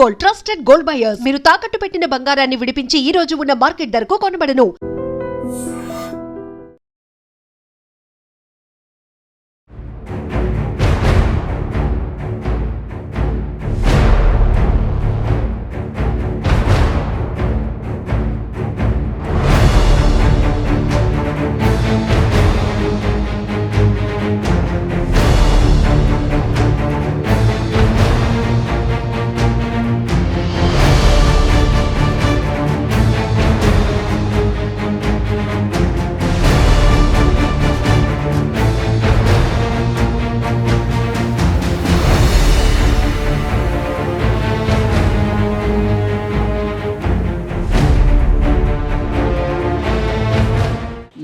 Gold, trusted gold buyers. మీరు తాకట్టు పెట్టిన బంగారాన్ని విడిపించి ఈ రోజు ఉన్న మార్కెట్ ధరకు కొనబడను.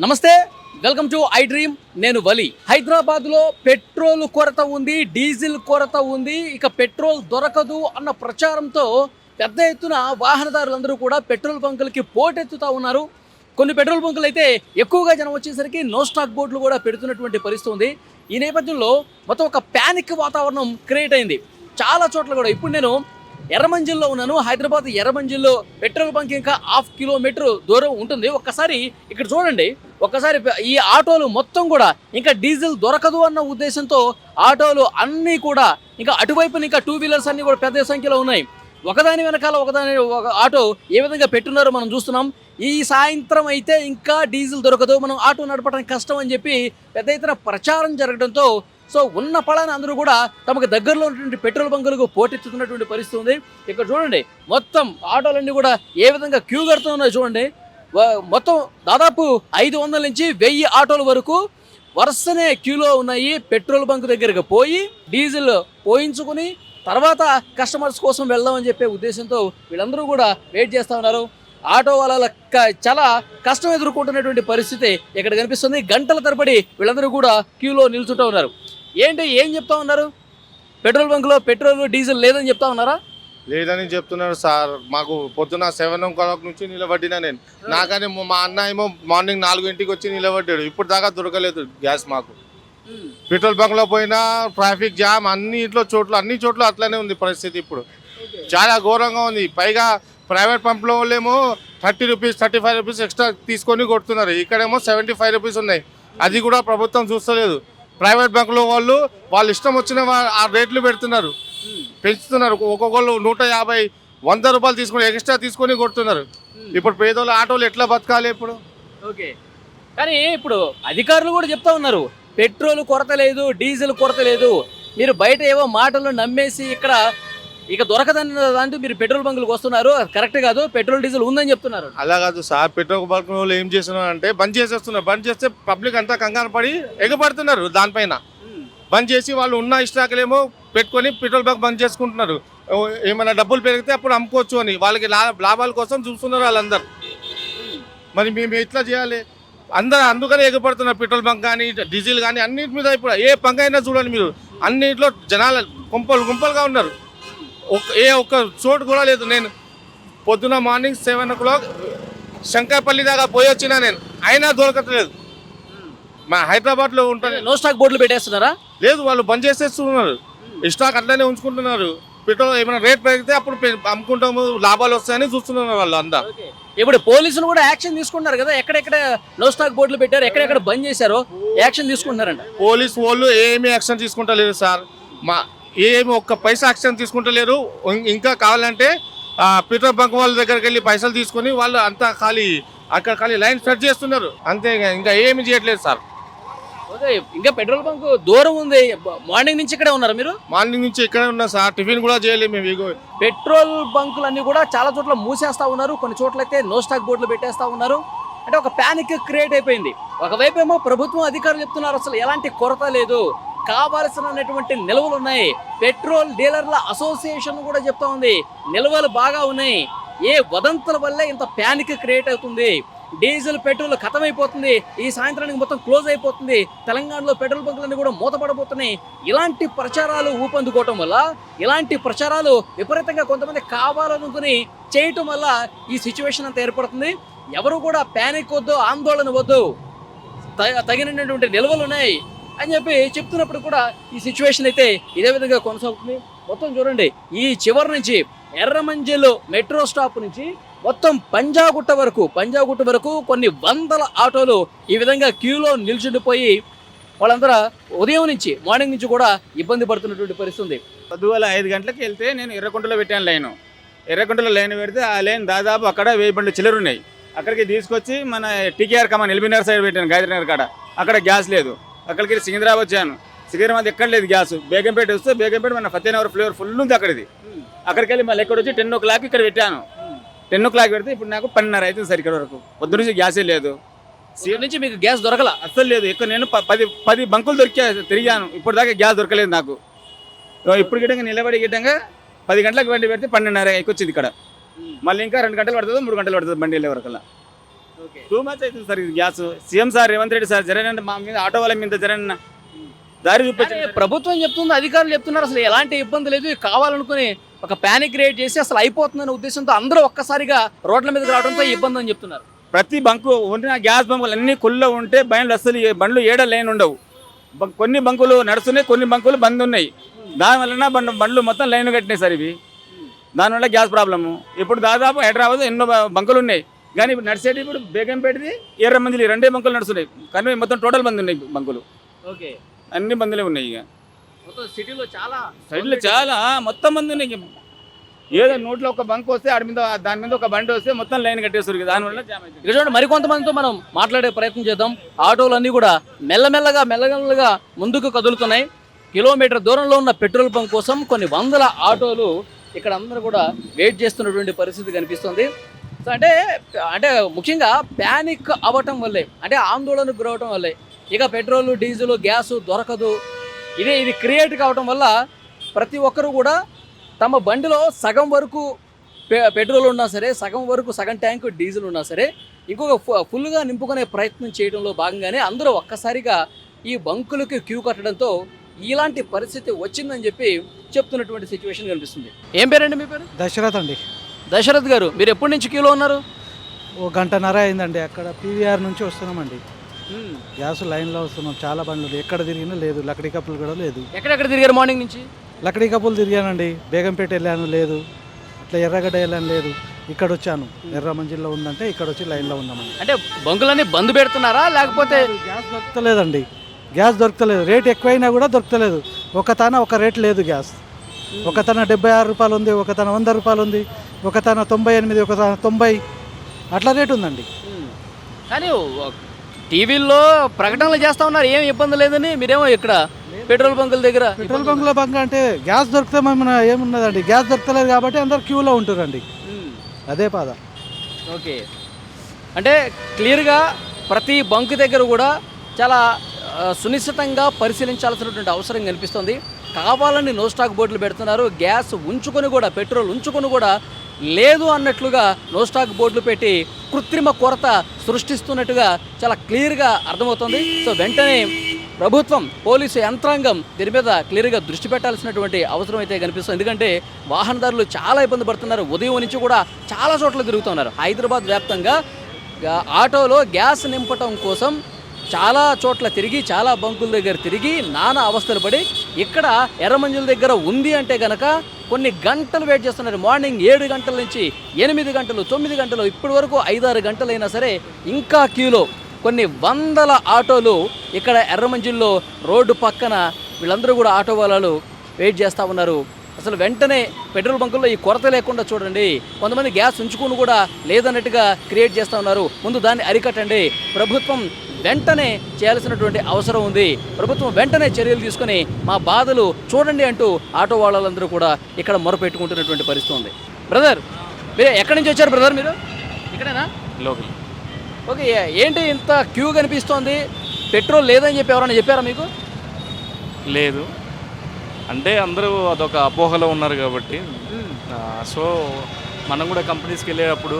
నమస్తే, వెల్కమ్ టు ఐ డ్రీమ్. నేను వలి. హైదరాబాద్లో పెట్రోల్ కొరత ఉంది, డీజిల్ కొరత ఉంది, ఇక పెట్రోల్ దొరకదు అన్న ప్రచారంతో పెద్ద ఎత్తున వాహనదారులందరూ కూడా పెట్రోల్ బంకులకి పోటెత్తుతూ ఉన్నారు. కొన్ని పెట్రోల్ బంకులు అయితే ఎక్కువగా జనం వచ్చేసరికి నో స్టాక్ బోర్డులు కూడా పెడుతున్నటువంటి పరిస్థితి ఉంది. ఈ నేపథ్యంలో మొత్తం ఒక ప్యానిక్ వాతావరణం క్రియేట్ అయింది చాలా చోట్ల కూడా. ఇప్పుడు నేను ఎర్రమంజిల్లో ఉన్నాను. హైదరాబాద్ ఎర్రమంజిల్లో పెట్రోల్ బంక్ ఇంకా 1/2 కిలోమీటర్ దూరం ఉంటుంది. ఒక్కసారి ఇక్కడ చూడండి, ఒక్కసారి ఈ ఆటోలు మొత్తం కూడా ఇంకా డీజిల్ దొరకదు అన్న ఉద్దేశంతో ఆటోలు అన్నీ కూడా ఇంకా అటువైపున ఇంకా 2 వీలర్స్ అన్నీ కూడా పెద్ద సంఖ్యలో ఉన్నాయి. ఒకదాని వెనకాల ఒకదాని ఒక ఆటో ఏ విధంగా పెట్టున్నారో మనం చూస్తున్నాం. ఈ సాయంత్రం అయితే ఇంకా డీజిల్ దొరకదు, మనం ఆటో నడపడానికి కష్టం అని చెప్పి పెద్ద ఎత్తున ప్రచారం జరగడంతో సో ఉన్న పళాన్ని అందరూ కూడా తమకు దగ్గరలో ఉన్నటువంటి పెట్రోల్ బంకులకు పోటెత్తుతున్నటువంటి పరిస్థితి ఉంది. ఇక్కడ చూడండి, మొత్తం ఆటోలన్నీ కూడా ఏ విధంగా క్యూ కడుతున్నాయో చూడండి. మొత్తం దాదాపు 500 నుంచి 1000 ఆటోల వరకు వరుసనే క్యూలో ఉన్నాయి. పెట్రోల్ బంక్ దగ్గరకు పోయి డీజిల్ పోయించుకుని తర్వాత కస్టమర్స్ కోసం వెళ్దామని చెప్పే ఉద్దేశంతో వీళ్ళందరూ కూడా వెయిట్ చేస్తూ ఉన్నారు. ఆటో వాళ్ళ చాలా కష్టం ఎదుర్కొంటున్నటువంటి పరిస్థితి ఇక్కడ కనిపిస్తుంది. గంటల తరబడి వీళ్ళందరూ కూడా క్యూలో నిల్చుంటూ ఉన్నారు. ఏం చెప్తా ఉన్నారు? పెట్రోల్ బంక్లో పెట్రోల్ డీజిల్ లేదని చెప్తా ఉన్నారా? లేదని చెప్తున్నారు సార్. మాకు పొద్దున 7 o'clock నుంచి నిలబడినా నేను. నాకని మా అన్న ఏమో మార్నింగ్ 4 గంటలకు వచ్చి నిలబడ్డాడు. ఇప్పుడు దాకా దొరకలేదు గ్యాస్ మాకు. పెట్రోల్ బంక్లో పోయినా ట్రాఫిక్ జామ్, అన్ని చోట్ల అట్లనే ఉంది పరిస్థితి. ఇప్పుడు చాలా ఘోరంగా ఉంది. పైగా ప్రైవేట్ పంప్లో వాళ్ళేమో 30 రూపీస్ 35 రూపీస్ ఎక్స్ట్రా తీసుకొని కొడుతున్నారు. ఇక్కడేమో 75 రూపీస్ ఉన్నాయి. అది కూడా ప్రభుత్వం చూస్తలేదు. ప్రైవేట్ బ్యాంకులో వాళ్ళు ఇష్టం వచ్చిన ఆ రేట్లు పెడుతున్నారు, పెంచుతున్నారు. ఒక్కొక్కళ్ళు 150 100 రూపాయలు తీసుకొని ఎక్స్ట్రా తీసుకొని కొడుతున్నారు. ఇప్పుడు పేదోళ్ళ ఆటోలు ఎట్లా బతకాలి ఇప్పుడు? ఓకే, కానీ ఇప్పుడు అధికారులు కూడా చెప్తా ఉన్నారు పెట్రోల్ కొరత లేదు, డీజిల్ కొరత లేదు. మీరు బయట ఏవో మాటలు నమ్మేసి ఇక్కడ ఇక దొరకదని అంటూ మీరు పెట్రోల్ బంకులకు వస్తున్నారు. కరెక్ట్ కాదు, పెట్రోల్ డీజిల్ ఉందని చెప్తున్నారు. అలా కాదు సార్, పెట్రోల్ బంక్ వాళ్ళు ఏం చేస్తున్నారు అంటే బంద్ చేసేస్తున్నారు. బంద్ చేస్తే పబ్లిక్ అంతా కంగారు పడి ఎగబడుతున్నారు. దానిపైన బంద్ చేసి వాళ్ళు ఉన్న ఇష్టాకలేమో పెట్టుకొని పెట్రోల్ బంక్ బంద్ చేసుకుంటున్నారు. ఏమైనా డబ్బులు పెరిగితే అప్పుడు అమ్ముకోవచ్చు అని వాళ్ళకి లాభాల కోసం చూస్తున్నారు వాళ్ళందరూ. మరి మేము ఎట్లా చేయాలి? అందుకనే ఎగబడుతున్నారు. పెట్రోల్ బంక్ కానీ డీజిల్ కానీ అన్నింటి మీద. ఇప్పుడు ఏ బంక్ అయినా చూడండి మీరు, అన్నింటిలో జనాలు గుంపలుగా ఉన్నారు. ఒక్క చోటు కూడా లేదు. నేను పొద్దున మార్నింగ్ 7 o'clock శంకరపల్లి దాకా పోయి వచ్చినా నేను, అయినా దొరకట్లేదు. మా హైదరాబాద్లో ఉంటాను. నో స్టాక్ బోర్డులు పెట్టేస్తున్నారా? లేదు, వాళ్ళు బంద్ చేసేస్తున్నారు. స్టాక్ అట్లనే ఉంచుకుంటున్నారు. పెట్రోల్ ఏమైనా రేట్ పెరిగితే అప్పుడు అమ్ముకుంటాము, లాభాలు వస్తాయని చూస్తున్నారు వాళ్ళు అంతా. ఇప్పుడు పోలీసులు కూడా యాక్షన్ తీసుకుంటున్నారు కదా, ఎక్కడెక్కడ నో స్టాక్ బోర్డులు పెట్టారు, ఎక్కడెక్కడ బంద్ చేశారో యాక్షన్ తీసుకుంటున్నారంట. పోలీసు వాళ్ళు ఏమీ యాక్షన్ తీసుకుంటలేరు సార్. ఏమి ఒక్క పైసా యాక్షన్ తీసుకుంటలేరు. ఇంకా కావాలంటే పెట్రోల్ బంక్ వాళ్ళ దగ్గరికి వెళ్ళి పైసలు తీసుకొని వాళ్ళు అంతా ఖాళీ లైన్ సెట్ చేస్తున్నారు అంతే. ఇంకా ఏమి చేయట్లేదు సార్. ఓకే, ఇంకా పెట్రోల్ బంక్ దూరం ఉంది. మార్నింగ్ నుంచి ఇక్కడే ఉన్నారు మీరు? మార్నింగ్ నుంచి ఇక్కడే ఉన్నా సార్. టిఫిన్ కూడా చేయలేదు మేము. పెట్రోల్ బంకులన్నీ కూడా చాలా చోట్ల మూసేస్తా ఉన్నారు. కొన్ని చోట్ల అయితే నో స్టాక్ బోర్డులు పెట్టేస్తా ఉన్నారు. అంటే ఒక ప్యానిక్ క్రియేట్ అయిపోయింది. ఒకవైపు ఏమో ప్రభుత్వం అధికారులు చెప్తున్నారు అసలు ఎలాంటి కొరత లేదు, కావాల్సినటువంటి నిల్వలు ఉన్నాయి. పెట్రోల్ డీలర్ల అసోసియేషన్ కూడా చెప్తా ఉంది నిల్వలు బాగా ఉన్నాయి. ఏ వదంతుల వల్లే ఇంత ప్యానిక్ క్రియేట్ అవుతుంది. డీజిల్ పెట్రోల్ ఖతమైపోతుంది, ఈ సాయంత్రానికి మొత్తం క్లోజ్ అయిపోతుంది, తెలంగాణలో పెట్రోల్ బంకులన్నీ కూడా మూతపడబోతున్నాయి. ఇలాంటి ప్రచారాలు ఊపందుకోవటం వల్ల, ఇలాంటి ప్రచారాలు విపరీతంగా కొంతమంది కావాలనుకుని చేయటం వల్ల ఈ సిచ్యువేషన్ అంతా ఏర్పడుతుంది. ఎవరు కూడా ప్యానిక్ వద్దు, ఆందోళన వద్దు, తగినటువంటి నిల్వలు ఉన్నాయి అని చెప్పి చెప్తున్నప్పుడు కూడా ఈ సిచ్యువేషన్ అయితే ఇదే విధంగా కొనసాగుతుంది. మొత్తం చూడండి, ఈ చివరి నుంచి ఎర్రమంజిల్ మెట్రో స్టాప్ నుంచి మొత్తం పంజాగుట్ట వరకు కొన్ని వందల ఆటోలు ఈ విధంగా క్యూలో నిల్చుండిపోయి వాళ్ళందరూ ఉదయం నుంచి మార్నింగ్ నుంచి కూడా ఇబ్బంది పడుతున్నటువంటి పరిస్థితి ఉంది. పొద్దుగల 5 గంటలకు వెళ్తే నేను ఎర్రకుంటలో పెట్టాను లైన్. ఎర్రకుంటలో లైన్ పెడితే ఆ లైన్ దాదాపు అక్కడ 1000 బండ్లు చిల్లర ఉన్నాయి. అక్కడికి తీసుకొచ్చి మన టీకేఆర్ కమాన్ ఎల్బీనగర్ సైడ్ పెట్టాను, గాయత్రినగర్ కాడ. అక్కడ గ్యాస్ లేదు. అక్కడికి సికింద్రాబాద్ వచ్చాను. సికింద్రాబాద్ ఎక్కడ లేదు గ్యాస్. బేగంపేట వస్తే బేగంపేట మన ఫతేనగర్ ఫ్లేవర్ ఫుల్ ఉంది అక్కడిది. అక్కడికి వెళ్ళి మళ్ళీ ఎక్కడ వచ్చి 10 o'clock ఇక్కడ పెట్టాను. 10 o'clock పెడితే ఇప్పుడు నాకు 12:30 అవుతుంది సార్. ఇక్కడ వరకు పొద్దు నుంచి గ్యాసే లేదు. సీఎం నుంచి మీకు గ్యాస్ దొరకల? అస్సలు లేదు. ఇక్కడ నేను 10 బంకులు తిరిగాను, ఇప్పుడు దాకా గ్యాస్ దొరకలేదు నాకు. ఇప్పుడు గిట్టంగా నిలబడి గిట్టంగా 10 గంటలకు బండి పెడితే 12:30 వచ్చింది ఇక్కడ. మళ్ళీ ఇంకా 2 గంటలు పడుతుంది, 3 గంటలు పడుతుంది బండి వెళ్ళే వరకల్లా. టూ మచ్ అవుతుంది సార్ ఇది gas. CM sir Revanth Reddy sir జరగండి మా మీద, ఆటో వాళ్ళ మీద జరగండి, దారి చూపించండి. ప్రభుత్వం చెప్తుంది, అధికారులు చెప్తున్నారు అసలు ఎలాంటి ఇబ్బంది లేదు, కావాలనుకుని ఒక ప్యానిక్ క్రియేట్ చేసి అసలు అయిపోతుందనే ఉద్దేశంతో అందరూ ఒక్కసారిగా రోడ్ల మీదకి రావడంతో ఇబ్బంది అని చెప్తున్నారు. ప్రతి బంకు ఉన్న గ్యాస్ బంకులు అన్ని కుళ్ళ ఉంటే బండ్లు ఏడ లైన్ ఉండవు. కొన్ని బంకులు నడుస్తున్నాయి, కొన్ని బంకులు బంద్ ఉన్నాయి. దానివల్ల బండ్లు మొత్తం లైన్ కట్టినాయి సార్ ఇవి. దానివల్ల గ్యాస్ ప్రాబ్లము. ఇప్పుడు దాదాపు హైదరాబాద్ ఎన్నో బంకులు ఉన్నాయి, కానీ ఇప్పుడు నడిచేటి ఇప్పుడు బేగంపేటది ఎర్రమంజిల్ 2 బంకులు నడుస్తున్నాయి. కానీ మొత్తం టోటల్ బంద్ ఉన్నాయి బంకులు. ఓకే, అన్ని బందులే ఉన్నాయి. ఇక మొత్తం సిటీలో చాలా మొత్తం మంది ఉన్నాయి. ఏదో నోట్లో ఒక బంక్ వస్తే దాని మీద ఒక బండి వస్తే మొత్తం లైన్ కట్టేస్తారు. దానివల్ల జామ్ అవుతుంది. ఇక్కడ చూడండి, మరికొంతమందితో మనం మాట్లాడే ప్రయత్నం చేద్దాం. ఆటోలన్నీ కూడా మెల్లమెల్లగా ముందుకు కదులుతున్నాయి. కిలోమీటర్ దూరంలో ఉన్న పెట్రోల్ బంక్ కోసం కొన్ని వందల ఆటోలు ఇక్కడ అందరూ కూడా వెయిట్ చేస్తున్నటువంటి పరిస్థితి కనిపిస్తుంది. సో అంటే ముఖ్యంగా ప్యానిక్ అవ్వటం వల్లే, అంటే ఆందోళనకు గురవటం వల్లే ఇక పెట్రోల్, డీజిల్, గ్యాసు దొరకదు, ఇది క్రియేట్ కావటం వల్ల ప్రతి ఒక్కరు కూడా తమ బండిలో సగం వరకు పెట్రోల్ ఉన్నా సరే, సగం ట్యాంకు డీజిల్ ఉన్నా సరే ఇంకొక ఫుల్గా నింపుకునే ప్రయత్నం చేయడంలో భాగంగానే అందరూ ఒక్కసారిగా ఈ బంకులకి క్యూ కట్టడంతో ఇలాంటి పరిస్థితి వచ్చిందని చెప్పి చెప్తున్నటువంటి సిచ్యువేషన్ కనిపిస్తుంది. ఏం పేరండి మీ పేరు? దశరథ్ అండి. దశరథ్ గారు, మీరు ఎప్పటి నుంచి క్యూలో ఉన్నారు? 1 గంటన్నర అయిందండి. అక్కడ పీవీఆర్ నుంచి వస్తున్నామండి. గ్యాస్ లైన్లో వస్తున్నాం. చాలా బండ్లు ఎక్కడ తిరిగినా లేదు. లక్కడి కప్పులు కూడా లేదు. ఎక్కడెక్కడ తిరిగారు మార్నింగ్ నుంచి? లక్కడి కప్పులు తిరిగానండి. బేగంపేట వెళ్ళాను, లేదు. అట్లా ఎర్రగడ్డ వెళ్ళాను, లేదు. ఇక్కడ వచ్చాను, ఎర్రమంజిల్లో ఉందంటే ఇక్కడ వచ్చి లైన్లో ఉన్నామండి. అంటే బంకులన్నీ బంద్ పెడుతున్నారా లేకపోతే? గ్యాస్ దొరకలేదండి. గ్యాస్ దొరకలేదు. రేట్ ఎక్కువైనా కూడా దొరకలేదు. ఒక రేట్ లేదు గ్యాస్. ఒక తన 76 రూపాయలు ఉంది, ఒక తన 100 రూపాయలు ఉంది, ఒక తన 98, ఒక తన 90, అట్లా రేట్ ఉందండి. కానీ టీవీల్లో ప్రకటనలు చేస్తూ ఉన్నారు ఏం ఇబ్బంది లేదని, మీరేమో ఇక్కడ పెట్రోల్ బంకుల దగ్గర. పెట్రోల్ బంక్ అంటే గ్యాస్ దొరికితే ఏమున్నదండి, గ్యాస్ దొరకలేదు కాబట్టి అందరు క్యూలో ఉంటురండి. అదే బాధ. ఓకే, అంటే క్లియర్గా ప్రతి బంక్ దగ్గర కూడా చాలా సునిశ్చితంగా పరిశీలించాల్సినటువంటి అవసరం కనిపిస్తుంది. కావాలని నో స్టాక్ బోర్డులు పెడుతున్నారు. గ్యాస్ ఉంచుకొని కూడా, పెట్రోల్ ఉంచుకొని కూడా లేదు అన్నట్లుగా నో స్టాక్ బోర్డులు పెట్టి కృత్రిమ కొరత సృష్టిస్తున్నట్టుగా చాలా క్లియర్గా అర్థమవుతుంది. సో వెంటనే ప్రభుత్వం, పోలీసు యంత్రాంగం దీని మీద క్లియర్గా దృష్టి పెట్టాల్సినటువంటి అవసరం అయితే కనిపిస్తుంది. ఎందుకంటే వాహనదారులు చాలా ఇబ్బంది పడుతున్నారు. ఉదయం నుంచి కూడా చాలా చోట్ల తిరుగుతున్నారు. హైదరాబాద్ వ్యాప్తంగా ఆటోలో గ్యాస్ నింపటం కోసం చాలా చోట్ల తిరిగి, చాలా బంకుల దగ్గర తిరిగి నానా అవస్థలు పడి ఇక్కడ ఎర్రమంజిల్ దగ్గర ఉంది అంటే కనుక కొన్ని గంటలు వెయిట్ చేస్తున్నారు. మార్నింగ్ 7 గంటల నుంచి 8 గంటలు, 9 గంటలు, ఇప్పటి వరకు 5-6 గంటలైనా సరే ఇంకా క్యూలో కొన్ని వందల ఆటోలు ఇక్కడ ఎర్రమంజిల్లో రోడ్డు పక్కన వీళ్ళందరూ కూడా ఆటో వాళ్ళు వెయిట్ చేస్తూ ఉన్నారు. అసలు వెంటనే పెట్రోల్ బంకుల్లో ఈ కొరత లేకుండా చూడండి. కొంతమంది గ్యాస్ ఉంచుకుని కూడా లేదన్నట్టుగా క్రియేట్ చేస్తూ ఉన్నారు. ముందు దాన్ని అరికట్టండి. ప్రభుత్వం వెంటనే చేయాల్సినటువంటి అవసరం ఉంది. ప్రభుత్వం వెంటనే చర్యలు తీసుకొని మా బాధలు చూడండి అంటూ ఆటో వాళ్ళందరూ కూడా ఇక్కడ మొరపెట్టుకుంటున్నటువంటి పరిస్థితి ఉంది. బ్రదర్, మీరు ఎక్కడి నుంచి వచ్చారు బ్రదర్? మీరు ఇక్కడేనా? లోకల్. ఓకే, ఏంటి ఇంత క్యూ కనిపిస్తోంది? పెట్రోల్ లేదని చెప్పి ఎవరైనా చెప్పారా మీకు? లేదు, అంటే అందరూ అదొక అపోహలో ఉన్నారు కాబట్టి. సో మనం కూడా కంపెనీస్కి వెళ్ళేటప్పుడు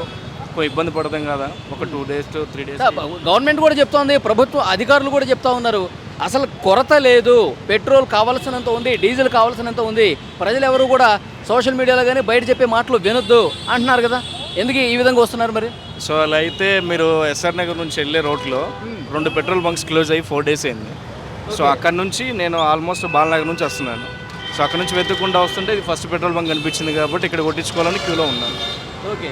ఇబ్బంది పడతాం కదా, ఒక 2 days to 3 days. గవర్నమెంట్ కూడా చెప్తోంది, ప్రభుత్వ అధికారులు కూడా చెప్తా ఉన్నారు అసలు కొరత లేదు, పెట్రోల్ కావాల్సినంత ఉంది, డీజిల్ కావాల్సినంత ఉంది. ప్రజలు ఎవరు కూడా సోషల్ మీడియాలో కానీ బయట చెప్పే మాటలు వినొద్దు అంటున్నారు కదా. ఎందుకు ఈ విధంగా వస్తున్నారు మరి? సో అలా అయితే మీరు ఎస్ఆర్ నగర్ నుంచి వెళ్ళే రోడ్లో 2 పెట్రోల్ బంక్స్ క్లోజ్ అయ్యి 4 days అయింది. సో అక్కడ నుంచి నేను ఆల్మోస్ట్ బాలనగర్ నుంచి వస్తున్నాను. సో అక్కడ నుంచి వెతుక్కుండా వస్తుంటే ఇది ఫస్ట్ పెట్రోల్ బంక్ కనిపించింది కాబట్టి ఇక్కడ కొట్టించుకోవాలని క్యూలో ఉన్నాను. ఓకే,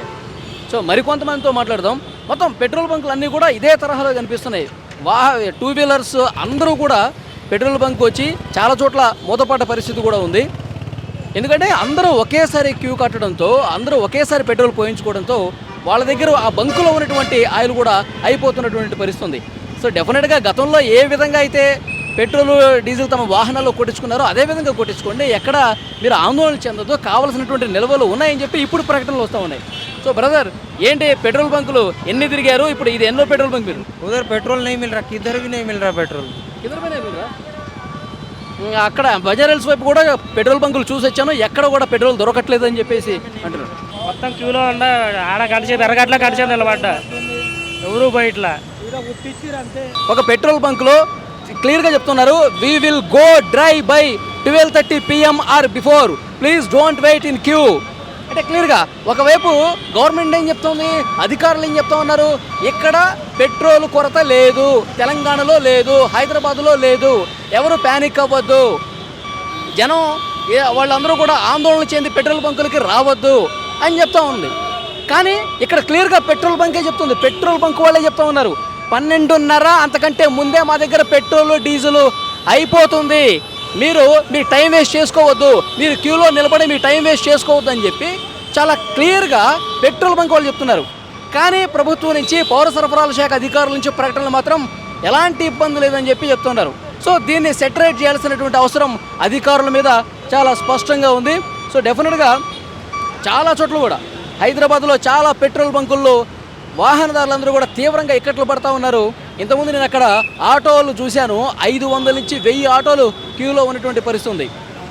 సో మరికొంతమందితో మాట్లాడదాం. మొత్తం పెట్రోల్ బంకులు అన్నీ కూడా ఇదే తరహాలో కనిపిస్తున్నాయి. టూ వీలర్స్ అందరూ కూడా పెట్రోల్ బంక్ వచ్చి చాలా చోట్ల మూతపడ్డ పరిస్థితి కూడా ఉంది. ఎందుకంటే అందరూ ఒకేసారి క్యూ కట్టడంతో, అందరూ ఒకేసారి పెట్రోల్ పోయించుకోవడంతో వాళ్ళ దగ్గర ఆ బంకులో ఉన్నటువంటి ఆయిల్ కూడా అయిపోతున్నటువంటి పరిస్థితి ఉంది. సో డెఫినెట్గా గతంలో ఏ విధంగా అయితే పెట్రోల్ డీజిల్ తమ వాహనాల్లో కొట్టించుకున్నారో అదే విధంగా కొట్టించుకోండి, ఎక్కడ మీరు ఆందోళన చెందదు, కావాల్సినటువంటి నిల్వలు ఉన్నాయని చెప్పి ఇప్పుడు ప్రకటనలు వస్తూ ఉన్నాయి. సో బ్రదర్, ఏంటి పెట్రోల్ బంకులు ఎన్ని తిరిగారు? ఇప్పుడు ఇది ఎన్నో పెట్రోల్ బంక్ మీరు? उधर पेट्रोल नहीं मिल रहा, किधर भी नहीं मिल रहा पेट्रोल. అక్కడ బజారెల్స్ వైపు కూడా పెట్రోల్ బంకులు చూసి వచ్చాను, ఎక్కడ కూడా పెట్రోల్ దొరకట్లేదు అని చెప్పేసి అంటున్నారు. మొత్తం క్యూలో ఉండ ఆడ కలిసి ఎరగట్ల కలిసి నిలబడ్డా ఎవరు బయటలా. ఒక పెట్రోల్ బంకులో క్లియర్గా చెప్తున్నారు, we will go dry by 12:30 PM or before, please don't wait in queue. అంటే క్లియర్గా ఒకవైపు గవర్నమెంట్ ఏం చెప్తుంది, అధికారులు ఏం చెప్తా ఉన్నారు, ఇక్కడ పెట్రోల్ కొరత లేదు, తెలంగాణలో లేదు, హైదరాబాద్లో లేదు, ఎవరు ప్యానిక్ అవ్వద్దు, జనం వాళ్ళందరూ కూడా ఆందోళన చెంది పెట్రోల్ బంకులకి రావద్దు అని చెప్తా ఉంది. కానీ ఇక్కడ క్లియర్గా పెట్రోల్ బంకే చెప్తుంది, పెట్రోల్ బంక్ వాళ్ళే చెప్తా ఉన్నారు, 12:30 అంతకంటే ముందే మా దగ్గర పెట్రోల్ డీజిల్ అయిపోతుంది, మీరు మీ టైం వేస్ట్ చేసుకోవద్దు, మీరు క్యూలో నిలబడి మీ టైం వేస్ట్ చేసుకోవద్దు అని చెప్పి చాలా క్లియర్గా పెట్రోల్ బంక్ వాళ్ళు చెప్తున్నారు. కానీ ప్రభుత్వం నుంచి, పౌర సరఫరాల శాఖ అధికారుల నుంచి ప్రకటనలు మాత్రం ఎలాంటి ఇబ్బంది లేదని చెప్పి చెప్తున్నారు. సో దీన్ని సెటరేట్ చేయాల్సినటువంటి అవసరం అధికారుల మీద చాలా స్పష్టంగా ఉంది. సో డెఫినెట్గా చాలా చోట్ల కూడా హైదరాబాద్లో చాలా పెట్రోల్ బంకుల్లో వాహనదారులందరూ కూడా తీవ్రంగా ఇక్కట్లు పడతా ఉన్నారు. ఇంతకుముందు నేను అక్కడ ఆటోలు చూశాను, 500 నుంచి 1000 ఆటోలు క్యూలో ఉన్నటువంటి పరిస్థితి ఉంది.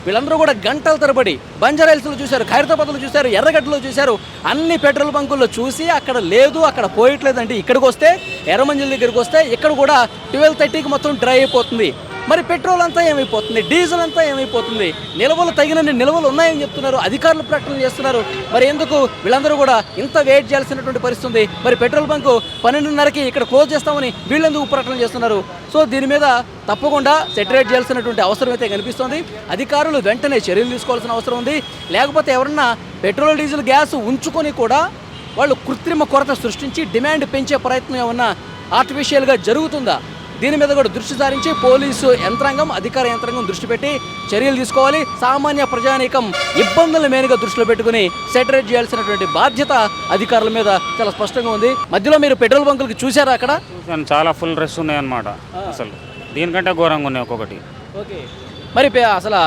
వీళ్ళందరూ కూడా గంటల తరబడి బంజారాహిల్స్లో చూశారు, ఖైరతాబాద్లో చూశారు, ఎర్రగడ్డలో చూశారు, అన్ని పెట్రోల్ బంకుల్లో చూసి అక్కడ లేదు, అక్కడ పోయట్లేదంటే ఇక్కడికి వస్తే, ఎర్రమంజిల్ దగ్గరికి వస్తే ఇక్కడ కూడా 12:30కి మొత్తం డ్రై అయిపోతుంది. మరి పెట్రోల్ అంతా ఏమైపోతుంది, డీజిల్ అంతా ఏమైపోతుంది, నిల్వలు తగినన్ని నిల్వలు ఉన్నాయని చెప్తున్నారు, అధికారులు ప్రకటన చేస్తున్నారు. మరి ఎందుకు వీళ్ళందరూ కూడా ఇంత వెయిట్ చేయాల్సినటువంటి పరిస్థితి ఉంది? మరి పెట్రోల్ బంకు 12:30కి ఇక్కడ క్లోజ్ చేస్తామని వీళ్ళెందుకు ప్రకటన చేస్తున్నారు? సో దీని మీద తప్పకుండా సెటరేట్ చేయాల్సినటువంటి అవసరం అయితే కనిపిస్తుంది. అధికారులు వెంటనే చర్యలు తీసుకోవాల్సిన అవసరం ఉంది. లేకపోతే ఎవరన్నా పెట్రోల్ డీజిల్ గ్యాస్ ఉంచుకొని కూడా వాళ్ళు కృత్రిమ కొరత సృష్టించి డిమాండ్ పెంచే ప్రయత్నం ఏమన్నా ఆర్టిఫిషియల్గా జరుగుతుందా? దీని మీద కూడా దృష్టి సారించి పోలీసు యంత్రాంగం, అధికార యంత్రాంగం దృష్టి పెట్టి చర్యలు తీసుకోవాలి. సామాన్య ప్రజానీకం ఇబ్బందుల మేలుగా దృష్టిలో పెట్టుకుని సెటరేట్ చేయాల్సినటువంటి బాధ్యత అధికారుల మీద చాలా స్పష్టంగా ఉంది. మధ్యలో మీరు పెట్రోల్ బంకులకి చూసారా? అక్కడ చూశాను, చాలా ఫుల్ రష్ ఉన్నాయన్నమాట. అసలు దీనికంటే ఘోరంగా ఉన్నాయి ఒక్కొక్కటి. ఓకే, మరి అసలు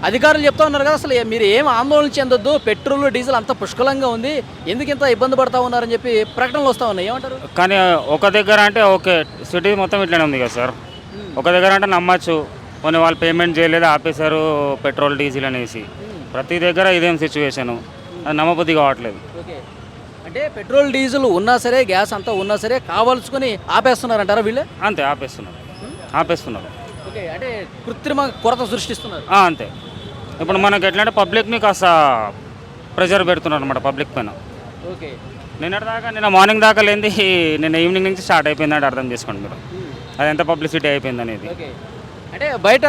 అధికారులు చెప్తా ఉన్నారు కదా, అసలు మీరు ఏం ఆందోళన చెందొద్దు, పెట్రోల్ డీజిల్ అంత పుష్కలంగా ఉంది, ఎందుకు ఇంత ఇబ్బంది పడతా ఉన్నారని చెప్పి ప్రకటనలు వస్తూ ఉన్నాయి, ఏమంటారు? కానీ ఒక దగ్గర అంటే ఓకే, సిటీ మొత్తం ఇట్లనే ఉంది కదా సార్. ఒక దగ్గర అంటే నమ్మచ్చు, కొన్ని వాళ్ళు పేమెంట్ చేయలేదు, ఆపేశారు పెట్రోల్ డీజిల్ అనేసి. ప్రతి దగ్గర ఇదేం సిచ్యువేషను, అది నమ్మబుద్ధి కావట్లేదు. ఓకే, అంటే పెట్రోల్ డీజిల్ ఉన్నా సరే, గ్యాస్ అంతా ఉన్నా సరే కావాల్సుకొని ఆపేస్తున్నారంటారా వీళ్ళే? అంతే, ఆపేస్తున్నారు. ఓకే, అంటే కృత్రిమ కొరత సృష్టిస్తున్నారు. అంతే. ఇప్పుడు మనకి ఎట్లా అంటే పబ్లిక్ని కాస్త ప్రెషర్ పెడుతున్నారు అనమాట పబ్లిక్ పైన. ఓకే, నిన్న మార్నింగ్ దాకా లేనిది నిన్న ఈవినింగ్ నుంచి స్టార్ట్ అయిపోయిందంటే అర్థం చేసుకోండి మీరు, అది ఎంత పబ్లిసిటీ అయిపోయింది అనేది. ఓకే, అంటే బయట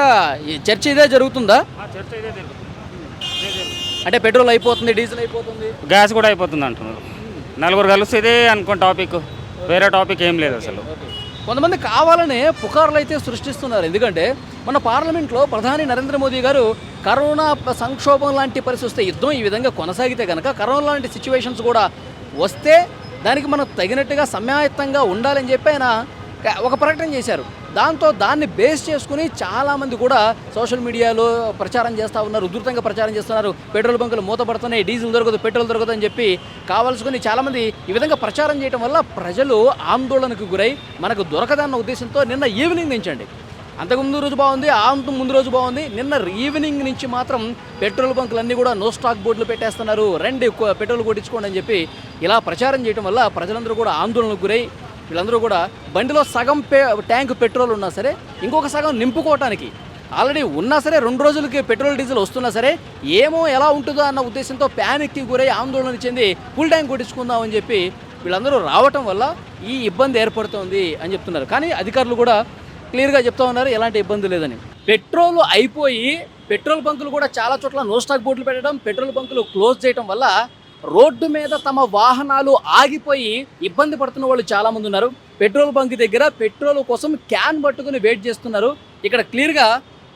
ఈ చర్చ ఇదే జరుగుతుందా? చర్చ ఇదే జరుగుతుంది. అంటే పెట్రోల్ అయిపోతుంది, డీజిల్ అయిపోతుంది, గ్యాస్ కూడా అయిపోతుంది అంటున్నారు. నలుగురు కలిసి ఇదే అనుకోండి టాపిక్, వేరే టాపిక్ ఏం లేదు అసలు. కొంతమంది కావాలనే పుకార్లు అయితే సృష్టిస్తున్నారు. ఎందుకంటే మన పార్లమెంట్లో ప్రధాని నరేంద్ర మోదీ గారు కరోనా సంక్షోభం లాంటి పరిస్థితి వస్తే, యుద్ధం ఈ విధంగా కొనసాగితే కనుక కరోనా లాంటి సిచ్యువేషన్స్ కూడా వస్తే దానికి మనం తగినట్టుగా సమాయత్తంగా ఉండాలని చెప్పి ఆయన ఒక ప్రకటన చేశారు. దాన్ని బేస్ చేసుకుని చాలామంది కూడా సోషల్ మీడియాలో ప్రచారం చేస్తూ ఉన్నారు, ఉధృతంగా ప్రచారం చేస్తున్నారు. పెట్రోల్ బంకులు మూతపడుతున్నాయి, డీజిల్ దొరకదు, పెట్రోల్ దొరకదు అని చెప్పి కావాల్సుకుని చాలామంది ఈ విధంగా ప్రచారం చేయడం వల్ల ప్రజలు ఆందోళనకు గురై మనకు దొరకదన్న ఉద్దేశంతో నిన్న ఈవినింగ్ నుంచి అండి, అంతకుముందు రోజు బాగుంది, ముందు రోజు బాగుంది, నిన్న ఈవినింగ్ నుంచి మాత్రం పెట్రోల్ బంకులన్నీ కూడా నో స్టాక్ బోర్డులు పెట్టేస్తున్నారు, రండి పెట్రోల్ కొట్టించుకోండి అని చెప్పి ఇలా ప్రచారం చేయడం వల్ల ప్రజలందరూ కూడా ఆందోళనకు గురై వీళ్ళందరూ కూడా బండిలో సగం ట్యాంక్ పెట్రోల్ ఉన్నా సరే ఇంకొక సగం నింపుకోవటానికి ఆల్రెడీ ఉన్నా సరే 2 రోజులకి పెట్రోల్ డీజిల్ వస్తున్నా సరే ఏమో ఎలా ఉంటుందో అన్న ఉద్దేశంతో ప్యానిక్కి గురై ఆందోళన చెంది ఫుల్ ట్యాంక్ కొట్టించుకుందాం అని చెప్పి వీళ్ళందరూ రావటం వల్ల ఈ ఇబ్బంది ఏర్పడుతోంది అని చెప్తున్నారు. కానీ అధికారులు కూడా క్లియర్గా చెప్తా ఉన్నారు ఎలాంటి ఇబ్బంది లేదని. పెట్రోల్ అయిపోయి పెట్రోల్ బంకులు కూడా చాలా చోట్ల నో స్టాక్ బోర్డులు పెట్టడం, పెట్రోల్ బంకులు క్లోజ్ చేయడం వల్ల రోడ్డు మీద తమ వాహనాలు ఆగిపోయి ఇబ్బంది పడుతున్న వాళ్ళు చాలా మంది ఉన్నారు. పెట్రోల్ బంక్ దగ్గర పెట్రోల్ కోసం క్యాన్ పట్టుకుని వెయిట్ చేస్తున్నారు. ఇక్కడ క్లియర్గా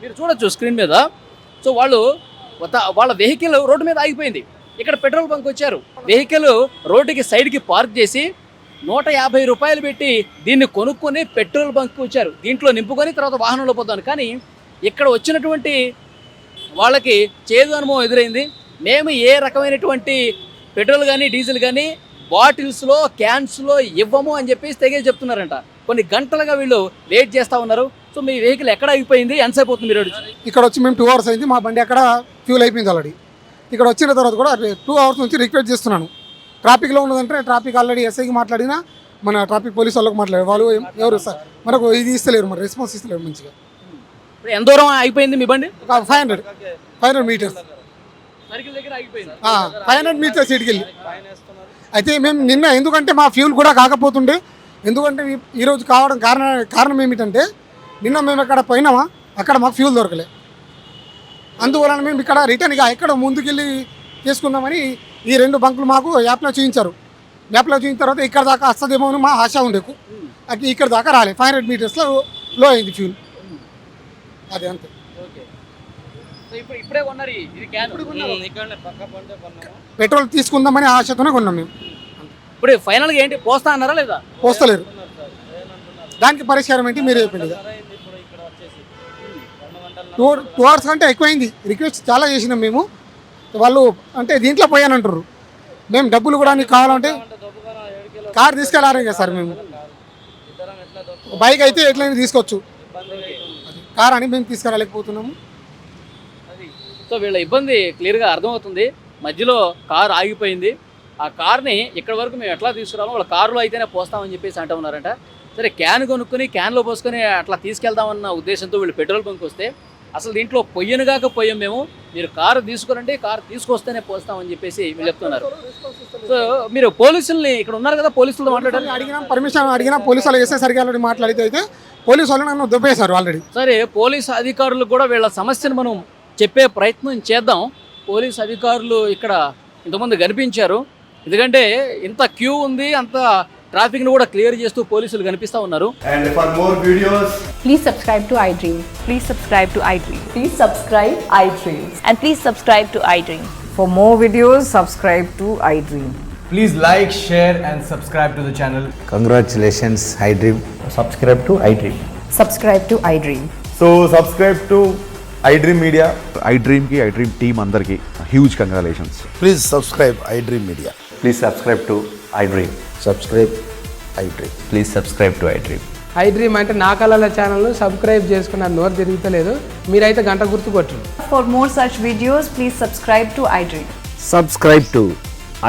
మీరు చూడొచ్చు స్క్రీన్ మీద. సో వాళ్ళ వెహికల్ రోడ్డు మీద ఆగిపోయింది. ఇక్కడ పెట్రోల్ బంక్ వచ్చారు, వెహికల్ రోడ్డుకి సైడ్కి పార్క్ చేసి 150 రూపాయలు పెట్టి దీన్ని కొనుక్కొని పెట్రోల్ బంక్కి వచ్చారు. దీంట్లో నింపుకొని తర్వాత వాహనంలో పోతాను. కానీ ఇక్కడ వచ్చినటువంటి వాళ్ళకి చేదు అనుభవం ఎదురైంది. మేము ఏ రకమైనటువంటి పెట్రోల్ కానీ డీజిల్ కానీ బాటిల్స్లో క్యాన్స్లో ఇవ్వము అని చెప్పేసి తెగేసి చెప్తున్నారంట. కొన్ని గంటలుగా వీళ్ళు వెయిట్ చేస్తూ ఉన్నారు. సో మీ వెహికల్ ఎక్కడ అయిపోయింది, ఎంతసేపు అవుతుంది మీరు? ఇక్కడ వచ్చి మేము 2 hours అయింది, మా బండి అక్కడ ఫ్యూల్ అయిపోయింది ఆల్రెడీ. ఇక్కడ వచ్చిన తర్వాత కూడా 2 hours నుంచి రిక్వెస్ట్ చేస్తున్నాను. ట్రాఫిక్లో ఉన్నదంటే ట్రాఫిక్ ఆల్రెడీ ఎస్ఐకి మాట్లాడినా, మన ట్రాఫిక్ పోలీసు వాళ్ళకి మాట్లాడారు. వాళ్ళు ఎవరు సార్ మనకు ఇది ఇస్తలేరు, మరి రెస్పాన్స్ ఇస్తలేరు మంచిగా. ఇప్పుడు ఎంత దూరం అయిపోయింది మీ బండి? 500 మీటర్స్, సర్కిల్ దగ్గర ఆగిపోయింది. 500 మీటర్స్ ఇటుకెళ్ళి. అయితే మేము నిన్న ఎందుకంటే మా ఫ్యూల్ కూడా కాకపోతుండే, ఎందుకంటే ఈరోజు కావడం కారణం ఏమిటంటే నిన్న మేము ఎక్కడ పోయినామా అక్కడ మాకు ఫ్యూల్ దొరకలే. అందువలన మేము ఇక్కడ రిటర్న్గా ఎక్కడ ముందుకెళ్ళి చేసుకుందామని ఈ 2 బంకులు మాకు యాప్లో చూపించారు. యాప్లో చూపించిన తర్వాత ఇక్కడ దాకా వస్తుందేమో అని మా ఆశ ఉండే, ఇక్కడ దాకా రాలే. 500 మీటర్స్లో లో అయింది ఫ్యూల్, అది అంతే. ఇప్పుడే కొన్నారు ఇది క్యాన్. పెట్రోల్ తీసుకుందామని ఆశతోనే కొన్నాం మేము. ఇప్పుడు ఫైనల్గా ఏంటి, పోస్తా అన్నారా లేదా? పోస్తలేరు. దానికి పరిష్కారం ఏంటి మీరు చెప్పండి. 2 hours కంటే ఎక్కువైంది. రిక్వెస్ట్ చాలా చేసినాం మేము. వాళ్ళు అంటే దీంట్లో పోయానంటారు. మేము డబ్బులు కూడా నీకు కావాలంటే కార్ తీసుకెళ్ళారు కదా సార్. మేము బైక్ అయితే ఎట్లయినా తీసుకోవచ్చు, కార్ అని మేము తీసుకురాలేకపోతున్నాము. సో వీళ్ళ ఇబ్బంది క్లియర్గా అర్థమవుతుంది. మధ్యలో కారు ఆగిపోయింది. ఆ కార్ని ఇక్కడ వరకు మేము ఎట్లా తీసుకురావాలో వాళ్ళ కారులో అయితేనే పోస్తామని చెప్పేసి అంటూ ఉన్నారంట. సరే క్యాన్ కొనుక్కొని క్యాన్లో పోసుకొని అట్లా తీసుకెళ్దామన్న ఉద్దేశంతో వీళ్ళు పెట్రోల్ బంక్ వస్తే అసలు దీంట్లో పొయ్యనుగాక పోయాం మేము, మీరు కారు తీసుకురండి, కారు తీసుకొస్తేనే పోస్తామని చెప్పేసి వీళ్ళు చెప్తున్నారు. సో మీరు పోలీసుల్ని ఇక్కడ ఉన్నారు కదా, పోలీసులతో మాట్లాడాలి అడిగినా, పర్మిషన్ అడిగినా పోలీసు వాళ్ళు వేసేసరికి ఆల్రెడీ మాట్లాడితే అయితే పోలీసు వాళ్ళు నన్ను దొబ్బేశారు ఆల్రెడీ. సరే పోలీసు అధికారులు కూడా వీళ్ళ సమస్యను మనం చెప్పే ప్రయత్నం చేద్దాం. పోలీసు అధికారులు ఇక్కడ ఇంతమంది కనిపించారు, ఎందుకంటే ఇంత క్యూ ఉంది, అంత ట్రాఫిక్ ని కూడా క్లియర్ చేస్తూ పోలీసులు కనిపిస్తా ఉన్నారు. And for more videos, please subscribe to iDream. Please subscribe to iDream. Please subscribe iDream. And please subscribe to iDream. For more videos, subscribe to iDream. please like, share and subscribe to the channel. Congratulations, iDream. Subscribe to iDream. Subscribe to iDream. So subscribe to iDream Media. iDream ki iDream team andarki huge congratulations. Please subscribe iDream media. Please subscribe to iDream. Subscribe iDream. Please subscribe to iDream. iDream అంటే నా కళల channel subscribe చేసుకున్న నోరు తిరుగుతలేదు, మీరైతే గంట గుర్తు కొట్టండి. For more such videos, please subscribe to iDream. Subscribe to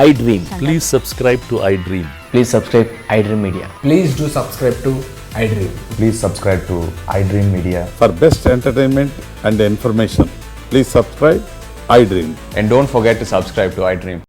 iDream. Please subscribe to iDream. Please subscribe iDream Media. Please do subscribe to iDream. Please subscribe to iDream Media. For best entertainment and information, please subscribe iDream. And don't forget to subscribe to iDream.